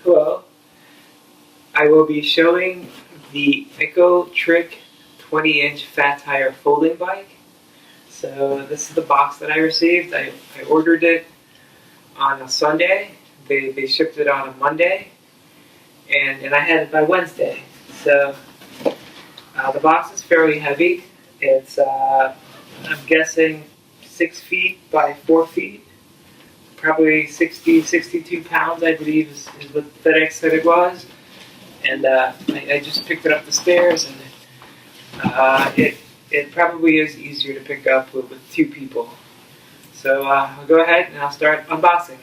Hello, I will be showing the Ecotric 20-inch fat tire folding bike. So this is the box that I received. I ordered it on a Sunday. They shipped it on a Monday, and I had it by Wednesday. So the box is fairly heavy. It's I'm guessing 6 feet by 4 feet. Probably 62 pounds, I believe, is what FedEx said it was. And I just picked it up the stairs, and it probably is easier to pick up with 2 people. So I'll go ahead and I'll start unboxing.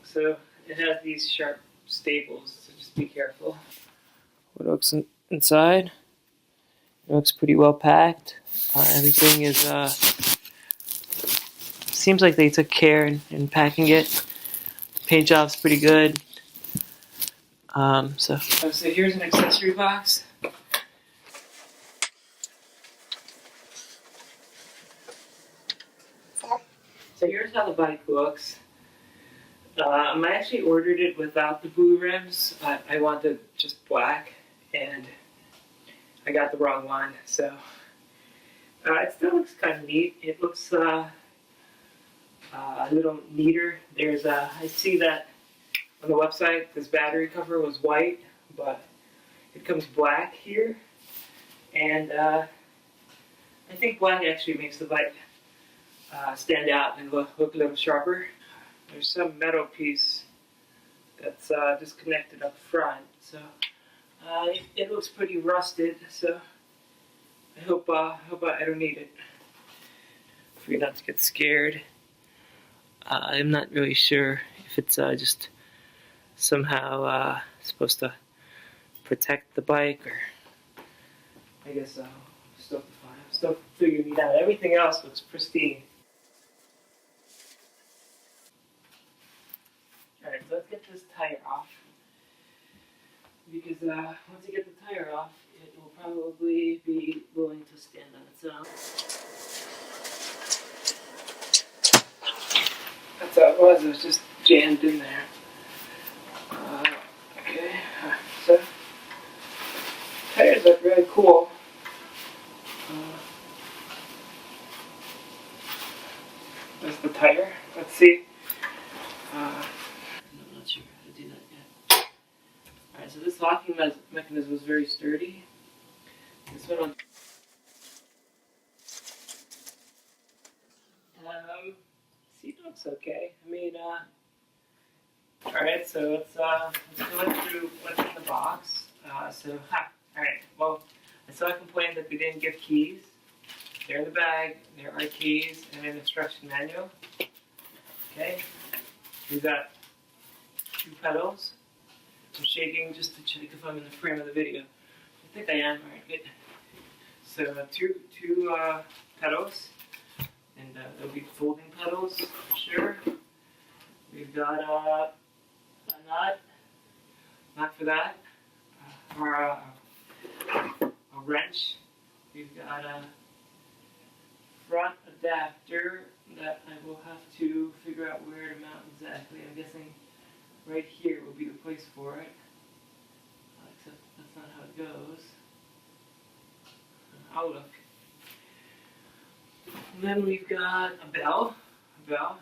So it has these sharp staples, so just be careful. What looks inside? It looks pretty well packed. Everything is seems like they took care in packing it. Paint job's pretty good. So here's an accessory box. So here's how the bike looks. I actually ordered it without the blue rims. I wanted just black, and I got the wrong one. So it still looks kind of neat. It looks a little neater. I see that on the website this battery cover was white, but it comes black here, and I think black actually makes the bike stand out and look a little sharper. There's some metal piece that's disconnected up front, so it looks pretty rusted. So I hope I don't need it. For you not to get scared. I'm not really sure if it's just somehow supposed to protect the bike, or I guess I'm still figuring it out. Everything else looks pristine. Alright, so let's get this tire off, because once you get the tire off, it will probably be willing to stand on its own. That's how it was just jammed in there. Okay, so tires look really cool. There's the tire. Let's see. I'm not sure how to do that yet. Alright, so this locking mechanism is very sturdy. This one seat looks okay. I mean, alright, so let's go through what's in the box. Alright, well, I saw a complaint that they didn't give keys. They're in the bag, there are keys, and an instruction manual. Okay, we've got 2 pedals. I'm shaking just to check if I'm in the frame of the video. I think I am. Alright, good. So two pedals, and there'll be folding pedals for sure. We've got a nut for that, or a wrench. We've got a front adapter that I will have to figure out where to mount exactly. I'm guessing right here will be the place for it, except that's not how it goes. I'll look. And then we've got a bell. Not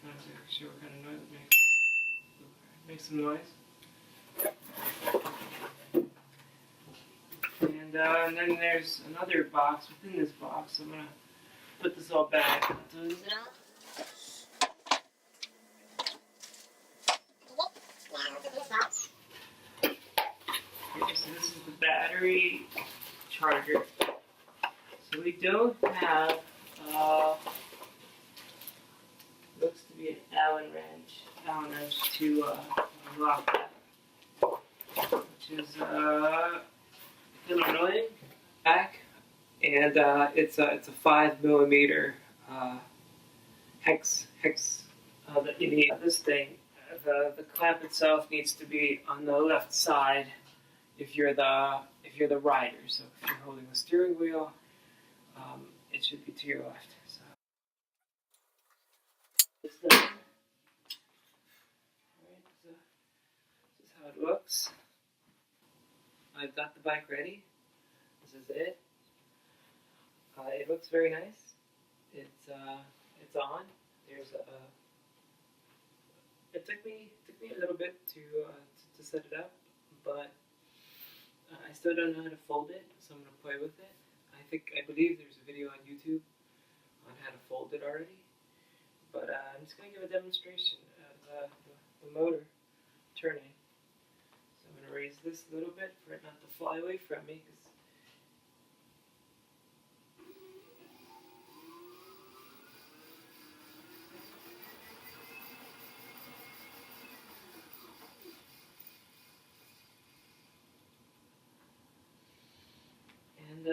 exactly sure what kind of noise it makes. Make some noise. And then there's another box within this box. So I'm gonna put this all back. So this is the battery charger. So we don't have looks to be an Allen wrench to unlock that, which is a little annoying. Back, and it's a 5mm hex that you need. This thing, the clamp itself needs to be on the left side if you're you're the rider. So if you're holding the steering wheel, it should be to your left. So this done. Alright, so this is how it looks. I've got the bike ready. This is it. It looks very nice. It's on. There's a. It took me a little bit to set it up, but I still don't know how to fold it, so I'm gonna play with it. I believe there's a video on YouTube on how to fold it already, but I'm just gonna give a demonstration of the motor turning. So I'm gonna raise this a little bit for it not to fly away from me. And